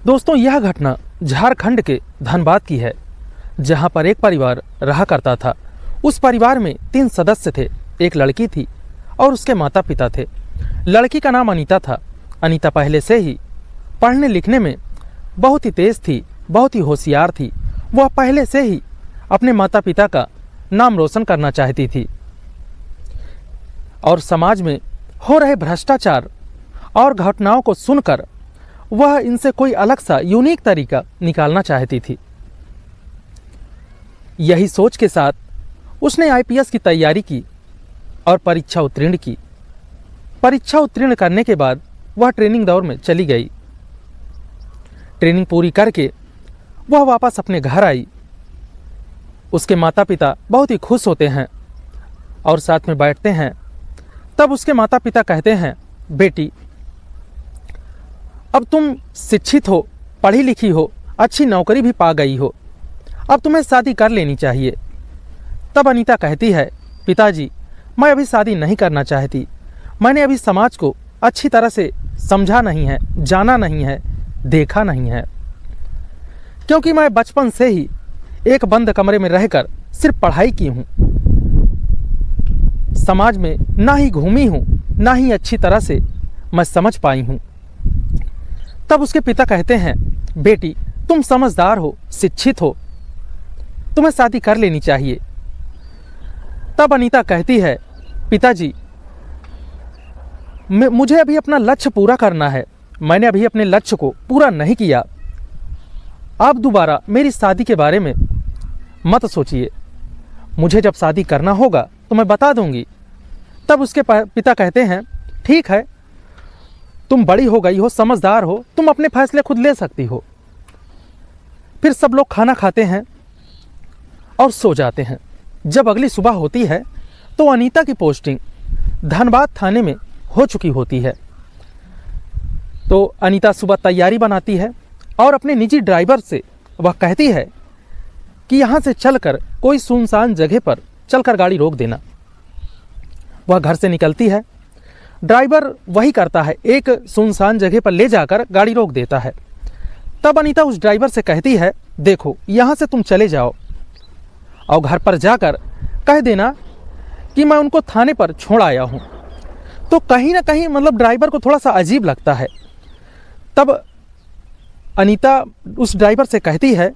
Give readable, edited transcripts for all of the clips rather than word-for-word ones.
दोस्तों, यह घटना झारखंड के धनबाद की है, जहां पर एक परिवार रहा करता था। उस परिवार में 3 सदस्य थे। एक लड़की थी और उसके माता पिता थे। लड़की का नाम अनीता था। अनीता पहले से ही पढ़ने लिखने में बहुत ही तेज थी, बहुत ही होशियार थी। वह पहले से ही अपने माता पिता का नाम रोशन करना चाहती थी और समाज में हो रहे भ्रष्टाचार और घटनाओं को सुनकर वह इनसे कोई अलग सा यूनिक तरीका निकालना चाहती थी। यही सोच के साथ उसने आईपीएस की तैयारी की और परीक्षा उत्तीर्ण की। परीक्षा उत्तीर्ण करने के बाद वह ट्रेनिंग दौर में चली गई। ट्रेनिंग पूरी करके वह वापस अपने घर आई। उसके माता पिता बहुत ही खुश होते हैं और साथ में बैठते हैं। तब उसके माता पिता कहते हैं, बेटी, अब तुम शिक्षित हो, पढ़ी लिखी हो, अच्छी नौकरी भी पा गई हो, अब तुम्हें शादी कर लेनी चाहिए। तब अनीता कहती है, पिताजी, मैं अभी शादी नहीं करना चाहती। मैंने अभी समाज को अच्छी तरह से समझा नहीं है, जाना नहीं है, देखा नहीं है, क्योंकि मैं बचपन से ही एक बंद कमरे में रहकर सिर्फ पढ़ाई की हूं। समाज में ना ही घूमी हूं, ना ही अच्छी तरह से मैं समझ पाई हूं। तब उसके पिता कहते हैं, बेटी, तुम समझदार हो, शिक्षित हो, तुम्हें शादी कर लेनी चाहिए। तब अनीता कहती है, पिताजी, मुझे अभी अपना लक्ष्य पूरा करना है। मैंने अभी अपने लक्ष्य को पूरा नहीं किया। आप दोबारा मेरी शादी के बारे में मत सोचिए। मुझे जब शादी करना होगा तो मैं बता दूंगी। तब उसके पिता कहते हैं, ठीक है, तुम बड़ी हो गई हो, समझदार हो, तुम अपने फैसले खुद ले सकती हो। फिर सब लोग खाना खाते हैं और सो जाते हैं। जब अगली सुबह होती है तो अनीता की पोस्टिंग धनबाद थाने में हो चुकी होती है। तो अनीता सुबह तैयारी बनाती है और अपने निजी ड्राइवर से वह कहती है कि यहाँ से चलकर कोई सुनसान जगह पर चलकर गाड़ी रोक देना। वह घर से निकलती है। ड्राइवर वही करता है, एक सुनसान जगह पर ले जाकर गाड़ी रोक देता है। तब अनीता उस ड्राइवर से कहती है, देखो, यहाँ से तुम चले जाओ और घर पर जाकर कह देना कि मैं उनको थाने पर छोड़ आया हूँ। तो कहीं ना कहीं मतलब ड्राइवर को थोड़ा सा अजीब लगता है। तब अनीता उस ड्राइवर से कहती है,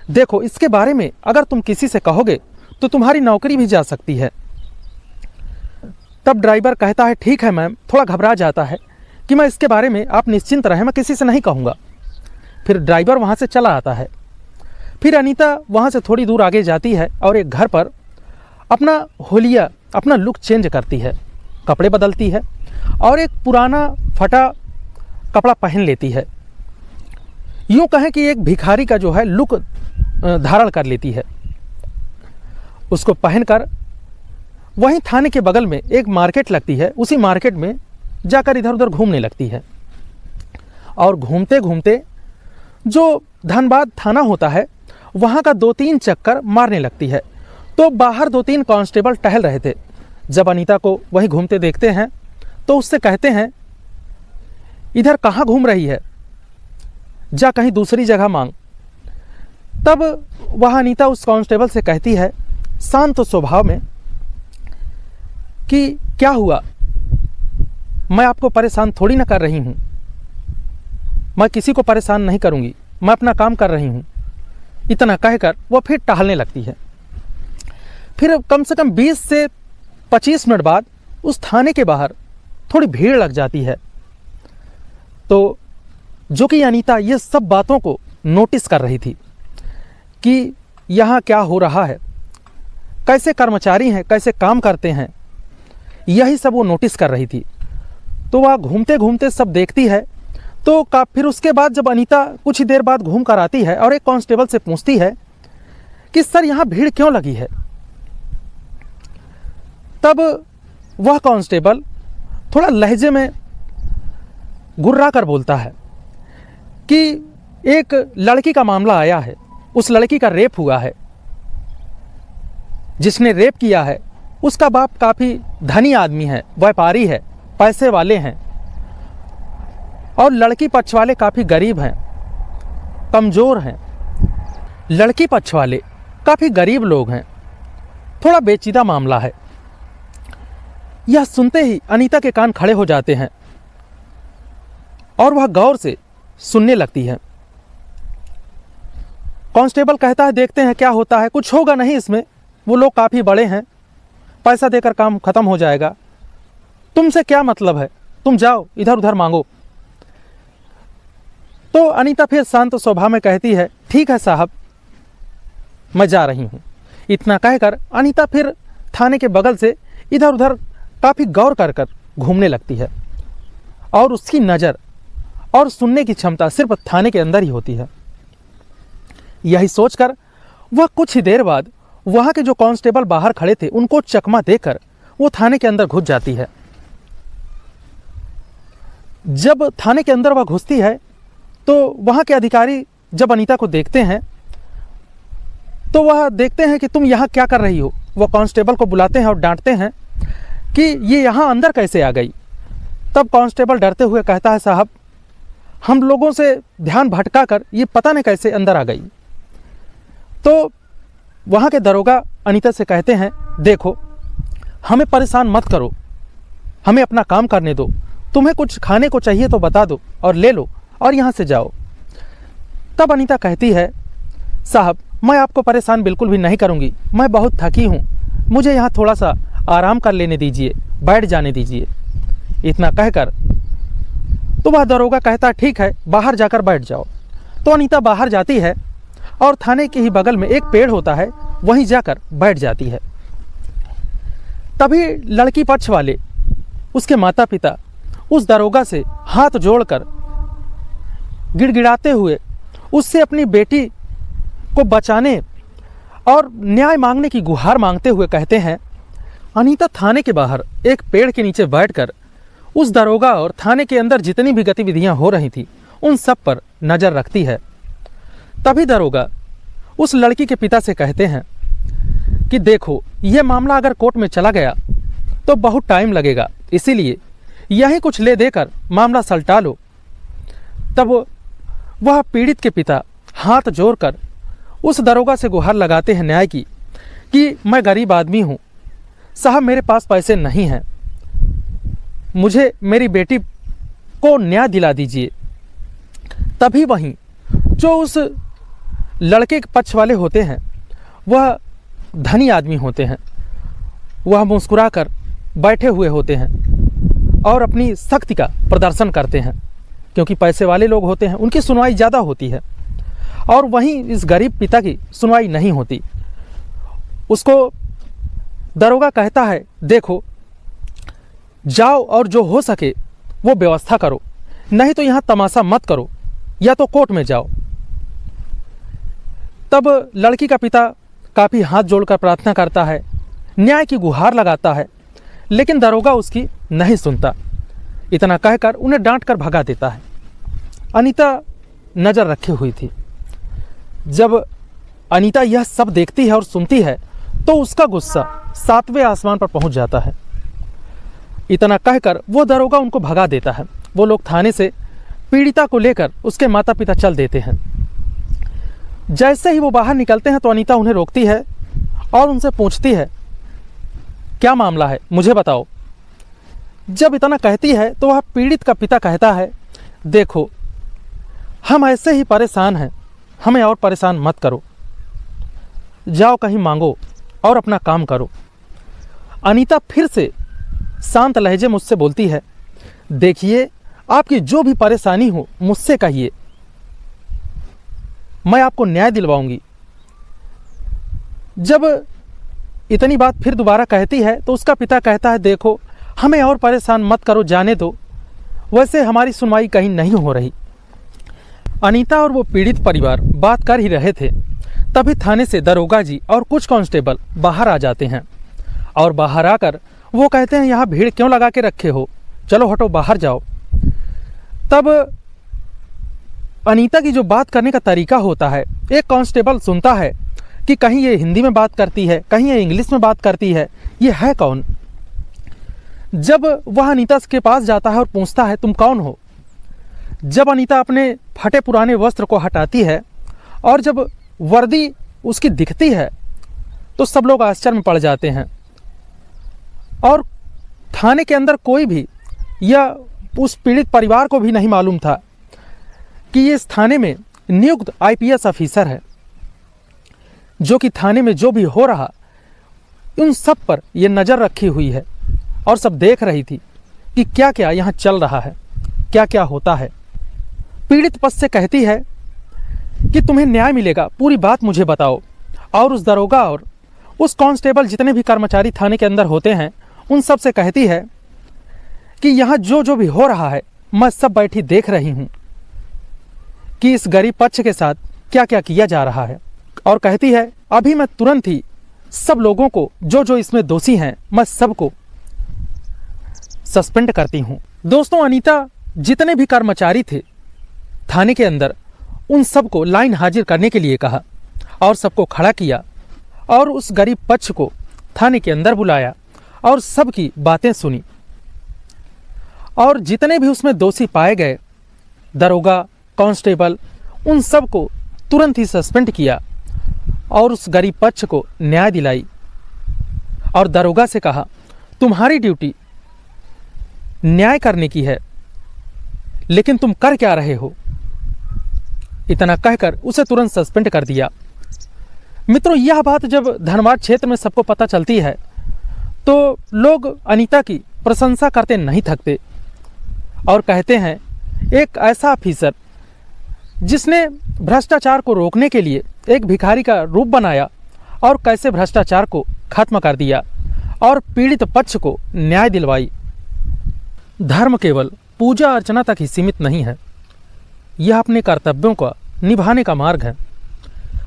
देखो, इसके बारे में अगर तुम किसी से कहोगे तो तुम्हारी नौकरी भी जा सकती है। तब ड्राइवर कहता है, ठीक है मैम। थोड़ा घबरा जाता है कि मैं इसके बारे में, आप निश्चिंत रहें, मैं किसी से नहीं कहूँगा। फिर ड्राइवर वहाँ से चला आता है। फिर अनीता वहाँ से थोड़ी दूर आगे जाती है और एक घर पर अपना होलिया, अपना लुक चेंज करती है, कपड़े बदलती है और एक पुराना फटा कपड़ा पहन लेती है। यूँ कहें कि एक भिखारी का जो है लुक धारण कर लेती है। उसको पहनकर वहीं थाने के बगल में एक मार्केट लगती है, उसी मार्केट में जाकर इधर उधर घूमने लगती है और घूमते घूमते जो धनबाद थाना होता है वहाँ का 2-3 चक्कर मारने लगती है। तो बाहर 2-3 कांस्टेबल टहल रहे थे। जब अनीता को वहीं घूमते देखते हैं तो उससे कहते हैं, इधर कहाँ घूम रही है, जा कहीं दूसरी जगह मांग। तब वह अनीता उस कांस्टेबल से कहती है शांत स्वभाव में कि क्या हुआ, मैं आपको परेशान थोड़ी ना कर रही हूँ, मैं किसी को परेशान नहीं करूँगी, मैं अपना काम कर रही हूँ। इतना कहकर वो फिर टहलने लगती है। फिर कम से कम 20 से 25 मिनट बाद उस थाने के बाहर थोड़ी भीड़ लग जाती है। तो जो कि अनीता ये सब बातों को नोटिस कर रही थी कि यहाँ क्या हो रहा है, कैसे कर्मचारी हैं, कैसे काम करते हैं, यही सब वो नोटिस कर रही थी। तो वह घूमते घूमते सब देखती है। तो फिर उसके बाद जब अनीता कुछ ही देर बाद घूम कर आती है और एक कांस्टेबल से पूछती है कि सर, यहाँ भीड़ क्यों लगी है। तब वह कांस्टेबल थोड़ा लहजे में गुर्रा कर बोलता है कि एक लड़की का मामला आया है, उस लड़की का रेप हुआ है। जिसने रेप किया है उसका बाप काफ़ी धनी आदमी है, व्यापारी है, पैसे वाले हैं, और लड़की पक्ष वाले काफ़ी गरीब हैं। कमज़ोर हैं। लड़की पक्ष वाले काफ़ी गरीब लोग हैं। थोड़ा पेचीदा मामला है। यह सुनते ही अनीता के कान खड़े हो जाते हैं और वह गौर से सुनने लगती है। कांस्टेबल कहता है, देखते हैं क्या होता है, कुछ होगा नहीं इसमें, वो लोग काफ़ी बड़े हैं, पैसा देकर काम खत्म हो जाएगा, तुमसे क्या मतलब है, तुम जाओ इधर उधर मांगो। तो अनीता फिर शांत स्वभाव में कहती है, ठीक है साहब, मैं जा रही हूँ। इतना कहकर अनीता फिर थाने के बगल से इधर उधर काफ़ी गौर कर कर घूमने लगती है और उसकी नज़र और सुनने की क्षमता सिर्फ थाने के अंदर ही होती है। यही सोचकर वह कुछ ही देर बाद वहाँ के जो कांस्टेबल बाहर खड़े थे उनको चकमा देकर वो थाने के अंदर घुस जाती है। जब थाने के अंदर वह घुसती है तो वहाँ के अधिकारी जब अनीता को देखते हैं तो वह देखते हैं कि तुम यहाँ क्या कर रही हो। वह कांस्टेबल को बुलाते हैं और डांटते हैं कि ये यहाँ अंदर कैसे आ गई। तब कांस्टेबल डरते हुए कहता है, साहब हम लोगों से ध्यान भटका कर ये पता नहीं कैसे अंदर आ गई। तो वहाँ के दरोगा अनीता से कहते हैं, देखो हमें परेशान मत करो, हमें अपना काम करने दो, तुम्हें कुछ खाने को चाहिए तो बता दो और ले लो और यहाँ से जाओ। तब अनीता कहती है, साहब मैं आपको परेशान बिल्कुल भी नहीं करूँगी, मैं बहुत थकी हूँ, मुझे यहाँ थोड़ा सा आराम कर लेने दीजिए, बैठ जाने दीजिए। इतना कहकर तो वह दरोगा कहता, ठीक है बाहर जाकर बैठ जाओ। तो अनीता बाहर जाती है और थाने के ही बगल में एक पेड़ होता है, वहीं जाकर बैठ जाती है। तभी लड़की पक्ष वाले, उसके माता पिता उस दरोगा से हाथ जोड़कर गिड़गिड़ाते हुए उससे अपनी बेटी को बचाने और न्याय मांगने की गुहार मांगते हुए कहते हैं। अनीता थाने के बाहर एक पेड़ के नीचे बैठकर उस दरोगा और थाने के अंदर जितनी भी गतिविधियां हो रही थी उन सब पर नज़र रखती है। तभी दरोगा उस लड़की के पिता से कहते हैं कि देखो यह मामला अगर कोर्ट में चला गया तो बहुत टाइम लगेगा, इसीलिए यहीं कुछ ले देकर मामला सलटा लो। तब वह पीड़ित के पिता हाथ जोड़कर उस दरोगा से गुहार लगाते हैं न्याय की कि मैं गरीब आदमी हूँ साहब, मेरे पास पैसे नहीं हैं, मुझे मेरी बेटी को न्याय दिला दीजिए। तभी वहीं जो उस लड़के के पक्ष वाले होते हैं वह धनी आदमी होते हैं, वह मुस्कुराकर बैठे हुए होते हैं और अपनी शक्ति का प्रदर्शन करते हैं, क्योंकि पैसे वाले लोग होते हैं, उनकी सुनवाई ज़्यादा होती है और वहीं इस गरीब पिता की सुनवाई नहीं होती। उसको दरोगा कहता है, देखो जाओ और जो हो सके वो व्यवस्था करो, नहीं तो यहाँ तमाशा मत करो, या तो कोर्ट में जाओ। तब लड़की का पिता काफ़ी हाथ जोड़कर प्रार्थना करता है, न्याय की गुहार लगाता है, लेकिन दरोगा उसकी नहीं सुनता। इतना कहकर उन्हें डांट कर भगा देता है। अनीता नज़र रखी हुई थी। जब अनीता यह सब देखती है और सुनती है तो उसका गुस्सा 7वें आसमान पर पहुंच जाता है। इतना कहकर वो दरोगा उनको भगा देता है। वो लोग थाने से पीड़िता को लेकर उसके माता पिता चल देते हैं। जैसे ही वो बाहर निकलते हैं तो अनीता उन्हें रोकती है और उनसे पूछती है, क्या मामला है, मुझे बताओ। जब इतना कहती है तो वह पीड़ित का पिता कहता है, देखो हम ऐसे ही परेशान हैं, हमें और परेशान मत करो, जाओ कहीं मांगो और अपना काम करो। अनीता फिर से शांत लहजे मुझसे बोलती है, देखिए आपकी जो भी परेशानी हो मुझसे कहिए, मैं आपको न्याय दिलवाऊंगी। जब इतनी बात फिर दोबारा कहती है तो उसका पिता कहता है, देखो हमें और परेशान मत करो, जाने दो, वैसे हमारी सुनवाई कहीं नहीं हो रही। अनीता और वो पीड़ित परिवार बात कर ही रहे थे, तभी थाने से दरोगा जी और कुछ कांस्टेबल बाहर आ जाते हैं और बाहर आकर वो कहते हैं, यहाँ भीड़ क्यों लगा के रखे हो, चलो हटो बाहर जाओ। तब अनीता की जो बात करने का तरीका होता है, एक कांस्टेबल सुनता है कि कहीं ये हिंदी में बात करती है, कहीं ये इंग्लिश में बात करती है, ये है कौन। जब वह अनीता के पास जाता है और पूछता है, तुम कौन हो, जब अनीता अपने फटे पुराने वस्त्र को हटाती है और जब वर्दी उसकी दिखती है तो सब लोग आश्चर्य में पड़ जाते हैं। और थाने के अंदर कोई भी या उस पीड़ित परिवार को भी नहीं मालूम था कि ये इस थाने में नियुक्त आईपीएस ऑफिसर है, जो कि थाने में जो भी हो रहा उन सब पर ये नज़र रखी हुई है और सब देख रही थी कि क्या क्या यहाँ चल रहा है, क्या क्या होता है। पीड़ित पक्ष से कहती है कि तुम्हें न्याय मिलेगा, पूरी बात मुझे बताओ। और उस दरोगा और उस कांस्टेबल जितने भी कर्मचारी थाने के अंदर होते हैं उन सब से कहती है कि यहाँ जो जो भी हो रहा है मैं सब बैठी देख रही हूँ कि इस गरीब पक्ष के साथ क्या क्या किया जा रहा है। और कहती है अभी मैं तुरंत ही सब लोगों को जो जो इसमें दोषी हैं मैं सबको सस्पेंड करती हूँ। दोस्तों, अनीता जितने भी कर्मचारी थे थाने के अंदर उन सबको लाइन हाजिर करने के लिए कहा और सबको खड़ा किया और उस गरीब पक्ष को थाने के अंदर बुलाया और सबकी बातें सुनी। और जितने भी उसमें दोषी पाए गए दरोगा, कांस्टेबल, उन सबको तुरंत ही सस्पेंड किया और उस गरीब पक्ष को न्याय दिलाई। और दरोगा से कहा तुम्हारी ड्यूटी न्याय करने की है, लेकिन तुम कर क्या रहे हो। इतना कहकर उसे तुरंत सस्पेंड कर दिया। मित्रों, यह बात जब धनबाद क्षेत्र में सबको पता चलती है तो लोग अनीता की प्रशंसा करते नहीं थकते और कहते हैं एक ऐसा ऑफिसर जिसने भ्रष्टाचार को रोकने के लिए एक भिखारी का रूप बनाया और कैसे भ्रष्टाचार को खत्म कर दिया और पीड़ित पक्ष को न्याय दिलवाई। धर्म केवल पूजा अर्चना तक ही सीमित नहीं है, यह अपने कर्तव्यों का निभाने का मार्ग है।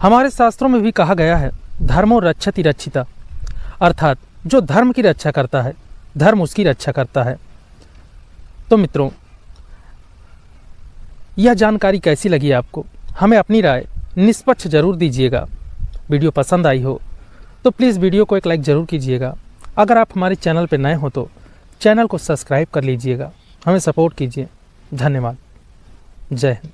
हमारे शास्त्रों में भी कहा गया है धर्मो रक्षति रक्षिता, अर्थात जो धर्म की रक्षा करता है धर्म उसकी रक्षा करता है। तो मित्रों, यह जानकारी कैसी लगी आपको? हमें अपनी राय निष्पक्ष जरूर दीजिएगा। वीडियो पसंद आई हो तो प्लीज़ वीडियो को एक लाइक ज़रूर कीजिएगा। अगर आप हमारे चैनल पर नए हो तो चैनल को सब्सक्राइब कर लीजिएगा, हमें सपोर्ट कीजिए। धन्यवाद। जय हिंद।